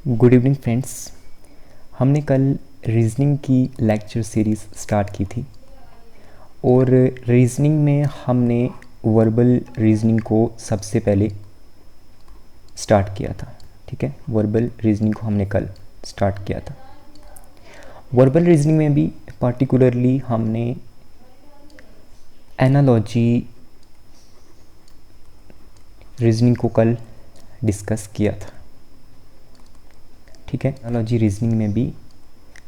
Good evening friends. हमने कल reasoning की लेक्चर सीरीज़ स्टार्ट की थी और रीजनिंग में हमने वर्बल रीजनिंग को सबसे पहले स्टार्ट किया था। ठीक है, वर्बल रीजनिंग को हमने कल स्टार्ट किया था। वर्बल रीजनिंग में भी पार्टिकुलरली हमने एनालॉजी रीजनिंग को कल डिस्कस किया था। ठीक है, एनालॉजी रीजनिंग में भी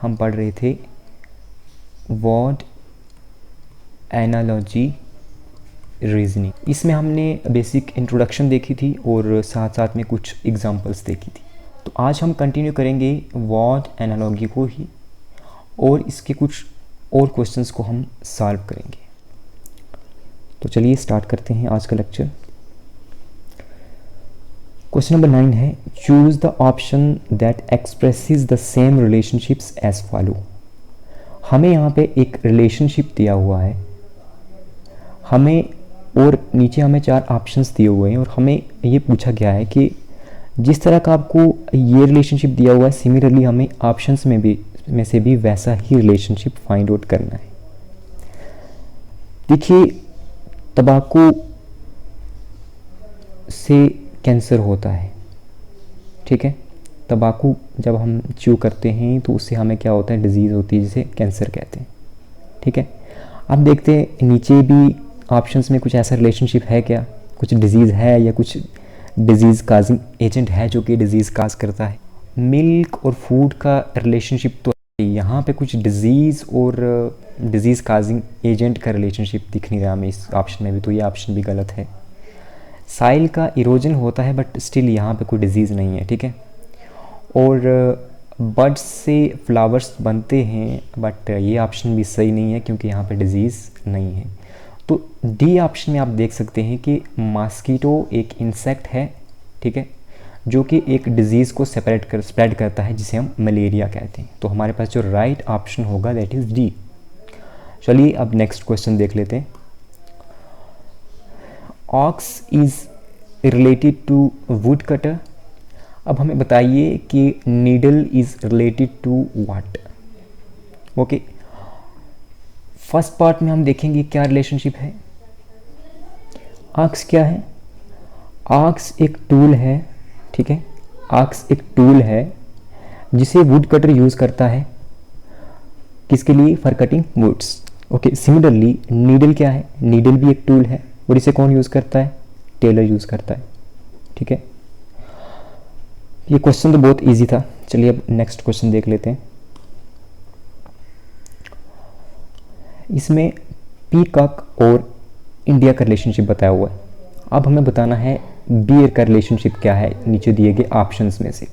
हम पढ़ रहे थे वर्ड एनालॉजी रीजनिंग। इसमें हमने बेसिक इंट्रोडक्शन देखी थी और साथ साथ में कुछ एग्जांपल्स देखी थी। तो आज हम कंटिन्यू करेंगे वर्ड एनालॉजी को ही और इसके कुछ और क्वेश्चंस को हम सॉल्व करेंगे। तो चलिए स्टार्ट करते हैं आज का लेक्चर। क्वेश्चन नंबर 9 है, choose the option that expresses the same relationships as follow. हमें यहाँ पे एक रिलेशनशिप दिया हुआ है, हमें और नीचे हमें 4 ऑप्शंस दिए हुए हैं और हमें ये पूछा गया है कि जिस तरह का आपको ये रिलेशनशिप दिया हुआ है सिमिलरली हमें ऑप्शंस में से भी वैसा ही रिलेशनशिप फाइंड आउट करना है। देखिए, तंबाकू से कैंसर होता है। ठीक है, तंबाकू जब हम च्यू करते हैं तो उससे हमें क्या होता है, डिजीज़ होती है जिसे कैंसर कहते हैं। ठीक है, अब देखते हैं नीचे भी ऑप्शंस में कुछ ऐसा रिलेशनशिप है क्या, कुछ डिजीज़ है या कुछ डिजीज़ काजिंग एजेंट है जो कि डिजीज़ काज करता है। मिल्क और फूड का रिलेशनशिप तो यहाँ पे कुछ डिजीज़ और डिजीज़ काजिंग एजेंट का रिलेशनशिप दिख नहीं रहा हमें इस ऑप्शन में भी, तो ये ऑप्शन भी गलत है। साइल का इरोजन होता है बट स्टिल यहाँ पे कोई डिजीज़ नहीं है। ठीक है, और बर्ड्स से फ्लावर्स बनते हैं बट ये ऑप्शन भी सही नहीं है क्योंकि यहाँ पे डिजीज़ नहीं है। तो डी ऑप्शन में आप देख सकते हैं कि मॉस्किटो एक इंसेक्ट है, ठीक है, जो कि एक डिजीज़ को स्प्रेड करता है जिसे हम मलेरिया कहते हैं। तो हमारे पास जो राइट ऑप्शन होगा दैट इज़ डी। चलिए अब नेक्स्ट क्वेश्चन देख लेते हैं। Ox is related to wood cutter. अब हमें बताइए कि needle is related to what. Okay, first part में हम देखेंगे क्या रिलेशनशिप है। आक्स क्या है, आक्स एक टूल है। ठीक है, आक्स एक टूल है जिसे वुड कटर यूज़ करता है, किसके लिए, for cutting woods. Okay, similarly needle क्या है, नीडल भी एक टूल है और इसे कौन यूज़ करता है, टेलर यूज़ करता है। ठीक है, ये क्वेश्चन तो बहुत इजी था। चलिए अब नेक्स्ट क्वेश्चन देख लेते हैं। इसमें पीकॉक और इंडिया का रिलेशनशिप बताया हुआ है। अब हमें बताना है बियर का रिलेशनशिप क्या है नीचे दिए गए ऑप्शंस में से।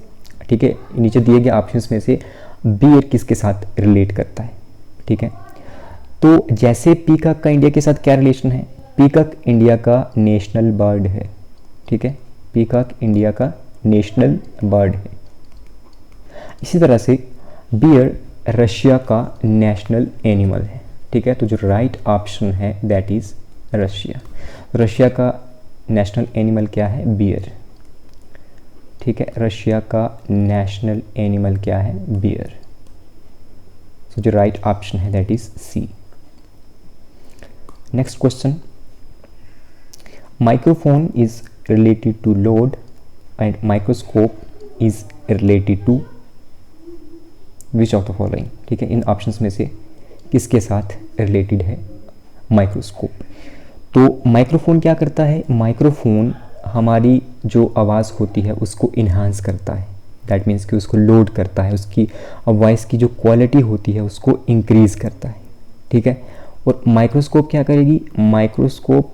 ठीक है, नीचे दिए गए ऑप्शंस में से बियर किसके साथ रिलेट करता है। ठीक है, तो जैसे पीकॉक का इंडिया के साथ क्या रिलेशन है, पीकॉक इंडिया का नेशनल बर्ड है। ठीक है, पीकॉक इंडिया का नेशनल बर्ड है। इसी तरह से बियर रशिया का नेशनल एनिमल है। ठीक है, तो जो राइट ऑप्शन है दैट इज रशिया। रशिया का नेशनल एनिमल क्या है, बियर। ठीक है, रशिया का नेशनल एनिमल क्या है, बियर। तो जो राइट ऑप्शन है that is C. Next question, microphone is related to load and microscope is related to which of the following. ठीक है, इन ऑप्शंस में से किसके साथ रिलेटेड है माइक्रोस्कोप। तो माइक्रोफोन क्या करता है, माइक्रोफोन हमारी जो आवाज़ होती है उसको इन्हांस करता है, दैट मीन्स कि उसको लोड करता है, उसकी वॉइस की जो क्वालिटी होती है उसको इंक्रीज़ करता है। ठीक है, और माइक्रोस्कोप क्या करेगी, माइक्रोस्कोप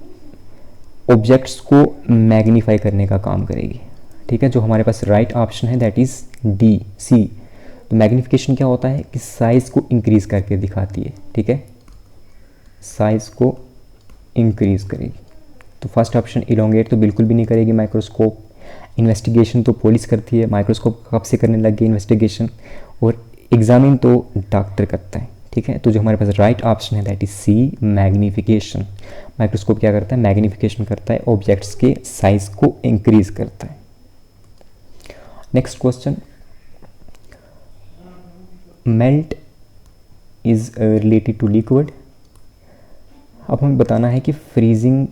ऑब्जेक्ट्स को मैग्नीफाई करने का काम करेगी। ठीक है, जो हमारे पास राइट ऑप्शन है दैट इज़ डी, सी। तो मैग्नीफिकेशन क्या होता है कि साइज़ को इंक्रीज़ करके दिखाती है। ठीक है, साइज़ को इंक्रीज़ करेगी। तो फर्स्ट ऑप्शन इलोंगेट तो बिल्कुल भी नहीं करेगी माइक्रोस्कोप। इन्वेस्टिगेशन तो पुलिस करती है, माइक्रोस्कोप कब से करने लग गई इन्वेस्टिगेशन, और एग्जामिन तो डॉक्टर करता है। ठीक है, तो जो हमारे पास राइट ऑप्शन है that is C, magnification. Microscope क्या करता है, मैग्नीफिकेशन करता है, ऑब्जेक्ट्स के साइज को इंक्रीज करता है। Next question, melt is related to liquid. अब हमें बताना है कि फ्रीजिंग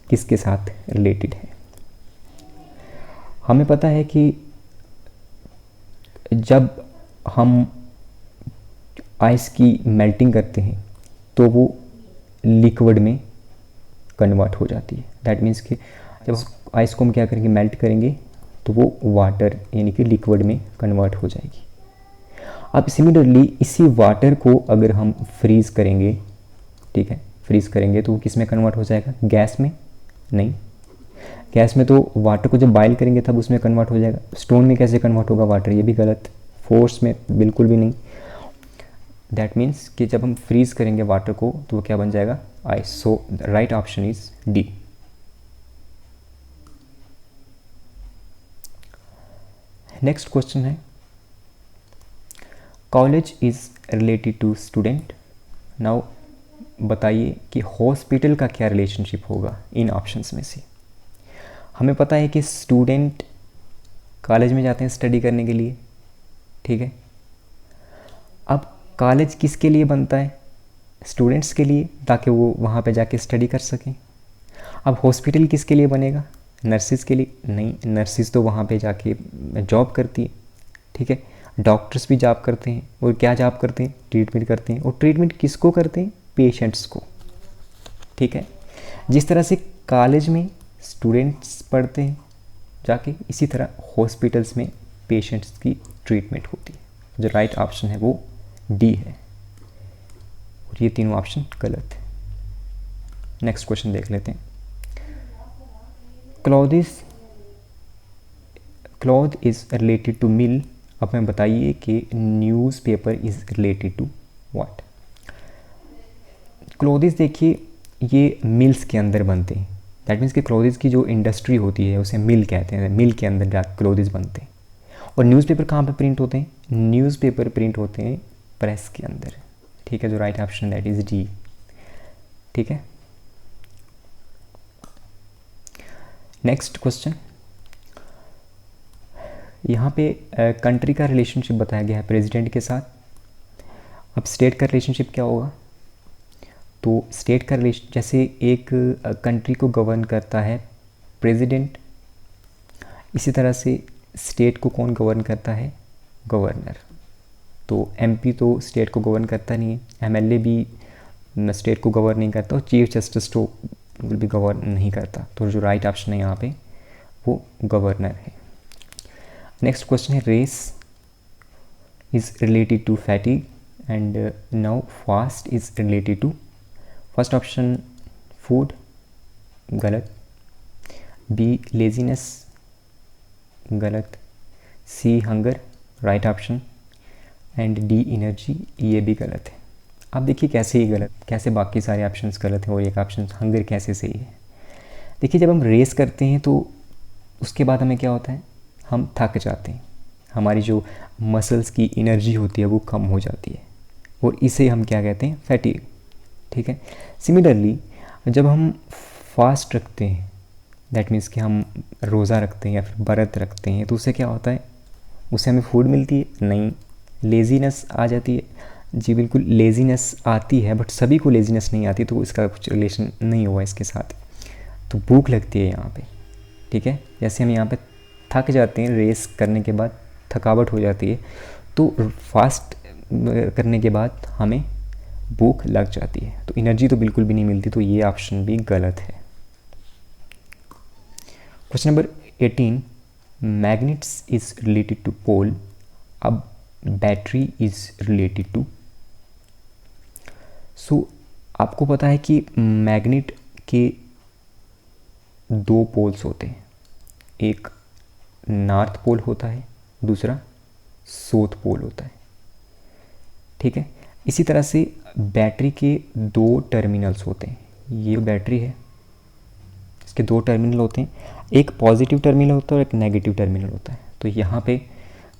किसके साथ रिलेटेड है। हमें पता है कि जब हम आइस की मेल्टिंग करते हैं तो वो लिक्विड में कन्वर्ट हो जाती है। दैट मीन्स कि जब आइस को हम क्या करेंगे, मेल्ट करेंगे, तो वो वाटर यानी कि लिक्विड में कन्वर्ट हो जाएगी। अब सिमिलरली इसी वाटर को अगर हम फ्रीज़ करेंगे, ठीक है, फ्रीज़ करेंगे तो वो किस में कन्वर्ट हो जाएगा, गैस में? नहीं, गैस में तो वाटर को जब बॉयल करेंगे तब उसमें कन्वर्ट हो जाएगा। स्टोन में कैसे कन्वर्ट होगा वाटर, ये भी गलत। फोर्स में बिल्कुल भी नहीं। दैट मीन्स कि जब हम फ्रीज़ करेंगे वाटर को तो वो क्या बन जाएगा, ice. So the right option is D. Next question है, college is related to student. Now बताइए कि हॉस्पिटल का क्या रिलेशनशिप होगा इन ऑप्शंस में से। हमें पता है कि स्टूडेंट कॉलेज में जाते हैं स्टडी करने के लिए, ठीक है। अब कॉलेज किसके लिए बनता है, स्टूडेंट्स के लिए, ताकि वो वहाँ पे जाके स्टडी कर सकें। अब हॉस्पिटल किसके लिए बनेगा, नर्सिस के लिए? नहीं, नर्सिस तो वहाँ पे जाके जॉब करती है, ठीक है। डॉक्टर्स भी जॉब करते हैं, और क्या जॉब करते हैं, ट्रीटमेंट करते हैं। और ट्रीटमेंट किसको करते हैं, पेशेंट्स को, ठीक है। जिस तरह से कॉलेज में स्टूडेंट्स पढ़ते हैं जाके, इसी तरह हॉस्पिटल्स में पेशेंट्स की ट्रीटमेंट होती है। जो राइट ऑप्शन है वो डी है, और ये तीनों ऑप्शन गलत है। नेक्स्ट क्वेश्चन देख लेते हैं। Cloth is related to mill. अब मैं बताइए कि newspaper is related to what. Cloths देखिए ये मिल्स के अंदर बनते हैं। दैट मीन्स कि क्लॉथ्स की जो इंडस्ट्री होती है उसे मिल कहते हैं। मिल के अंदर जा क्लॉथ्स बनते हैं। और न्यूज़पेपर कहाँ पे प्रिंट होते हैं, न्यूज़पेपर प्रिंट होते हैं प्रेस के अंदर, ठीक है। जो right option that is D, ठीक है। नेक्स्ट क्वेश्चन, यहाँ पे कंट्री का रिलेशनशिप बताया गया है प्रेसिडेंट के साथ। अब स्टेट का रिलेशनशिप क्या होगा, तो स्टेट का रिलेशन, जैसे एक कंट्री को गवर्न करता है प्रेसिडेंट, इसी तरह से स्टेट को कौन गवर्न करता है, गवर्नर। तो एमपी तो स्टेट को गवर्न करता नहीं है, एमएलए भी स्टेट को गवर्न नहीं करता, और चीफ जस्टिस तो भी गवर्न नहीं करता। तो जो राइट ऑप्शन है यहाँ पे वो गवर्नर है। नेक्स्ट क्वेश्चन है, race is related to fatigue and now fast is related to. First option food, गलत। बी लेजीनेस, गलत। C hunger, right option. And D energy, ये भी गलत है। अब देखिए कैसे ही गलत, कैसे बाकी सारे ऑप्शंस गलत हैं और एक ऑप्शन हंगर कैसे सही है। देखिए जब हम रेस करते हैं तो उसके बाद हमें क्या होता है, हम थक जाते हैं, हमारी जो मसल्स की एनर्जी होती है वो कम हो जाती है, और इसे हम क्या कहते हैं, फैटीग, ठीक है। सिमिलरली जब हम फास्ट रखते हैं, दैट मीन्स कि हम रोज़ा रखते हैं या फिर व्रत रखते हैं, तो उससे क्या होता है, उससे हमें फूड मिलती है, नहीं, लेज़ीनेस आ जाती है। जी बिल्कुल लेज़ीनेस आती है, बट सभी को लेज़ीनेस नहीं आती, तो इसका कुछ रिलेशन नहीं हुआ इसके साथ। तो भूख लगती है यहाँ पे, ठीक है। जैसे हम यहाँ पे थक जाते हैं, रेस करने के बाद थकावट हो जाती है, तो फास्ट करने के बाद हमें भूख लग जाती है, तो एनर्जी तो बिल्कुल भी नहीं मिलती। तो ये ऑप्शन भी गलत है। Question number 18, magnets is related to pole. अब battery is related to. So आपको पता है कि मैग्नेट के दो पोल्स होते हैं, एक नॉर्थ पोल होता है, दूसरा साउथ पोल होता है, ठीक है। इसी तरह से बैटरी के दो टर्मिनल्स होते हैं। ये बैटरी है, इसके दो टर्मिनल होते हैं, एक पॉजिटिव टर्मिनल होता है और एक नेगेटिव टर्मिनल होता है। तो यहाँ पे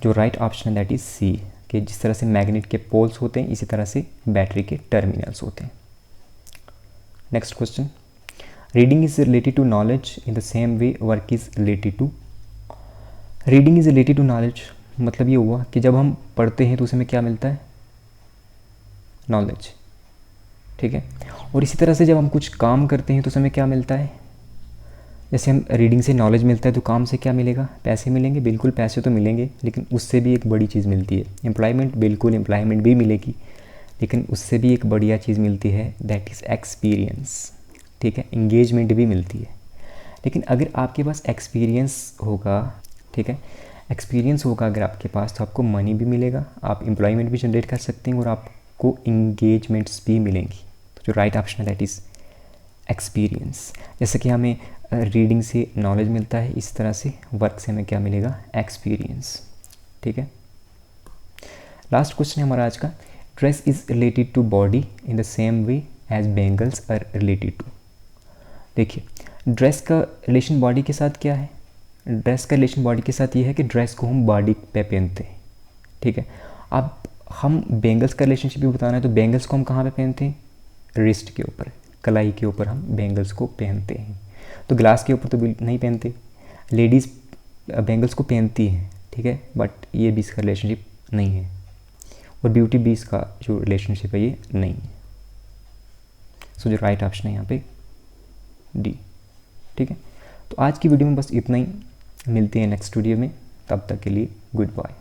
जो राइट ऑप्शन है दैट इज सी, कि जिस तरह से मैग्नेट के पोल्स होते हैं इसी तरह से बैटरी के टर्मिनल्स होते हैं। Next question, reading is related to knowledge in the same way work is related to. Reading is related to knowledge मतलब ये हुआ कि जब हम पढ़ते हैं तो उसमें क्या मिलता है, नॉलेज, ठीक है। और इसी तरह से जब हम कुछ काम करते हैं तो हमें क्या मिलता है, जैसे हम रीडिंग से नॉलेज मिलता है तो काम से क्या मिलेगा, पैसे मिलेंगे, बिल्कुल पैसे तो मिलेंगे, लेकिन उससे भी एक बड़ी चीज़ मिलती है एम्प्लॉयमेंट, बिल्कुल एम्प्लॉयमेंट भी मिलेगी, लेकिन उससे भी एक बढ़िया चीज़ मिलती है, दैट इज़ एक्सपीरियंस, ठीक है। इंगेजमेंट भी मिलती है। लेकिन अगर आपके पास एक्सपीरियंस होगा, ठीक है, एक्सपीरियंस होगा अगर आपके पास, तो आपको मनी भी मिलेगा, आप एम्प्लॉयमेंट भी जनरेट कर सकते हैं और आपको इंगेजमेंट्स भी मिलेंगी। तो जो राइट ऑप्शन है दैट इज़ एक्सपीरियंस। जैसे कि हमें रीडिंग से नॉलेज मिलता है, इस तरह से वर्क से हमें क्या मिलेगा, एक्सपीरियंस, ठीक है। लास्ट क्वेश्चन है हमारा आज का, dress is related to body in the same way as bangles are related to. देखिए, ड्रेस का रिलेशन बॉडी के साथ क्या है, ड्रेस का रिलेशन बॉडी के साथ ये है कि ड्रेस को हम बॉडी पे पहनते हैं, ठीक है। अब हम बैंगल्स का रिलेशनशिप भी बताना है, तो बैंगल्स को हम कहाँ पे पहनते हैं, रिस्ट के ऊपर, कलाई के ऊपर हम बैंगल्स को पहनते हैं। तो ग्लास के ऊपर तो नहीं पहनते, लेडीज़ बैंगल्स को पहनती हैं, ठीक है, बट ये भी इसका रिलेशनशिप नहीं है, और ब्यूटी भी इसका जो रिलेशनशिप है ये नहीं है। सो जो राइट ऑप्शन है यहाँ पे डी, ठीक है। तो आज की वीडियो में बस इतना ही, मिलते हैं नेक्स्ट वीडियो में, तब तक के लिए गुड बाय।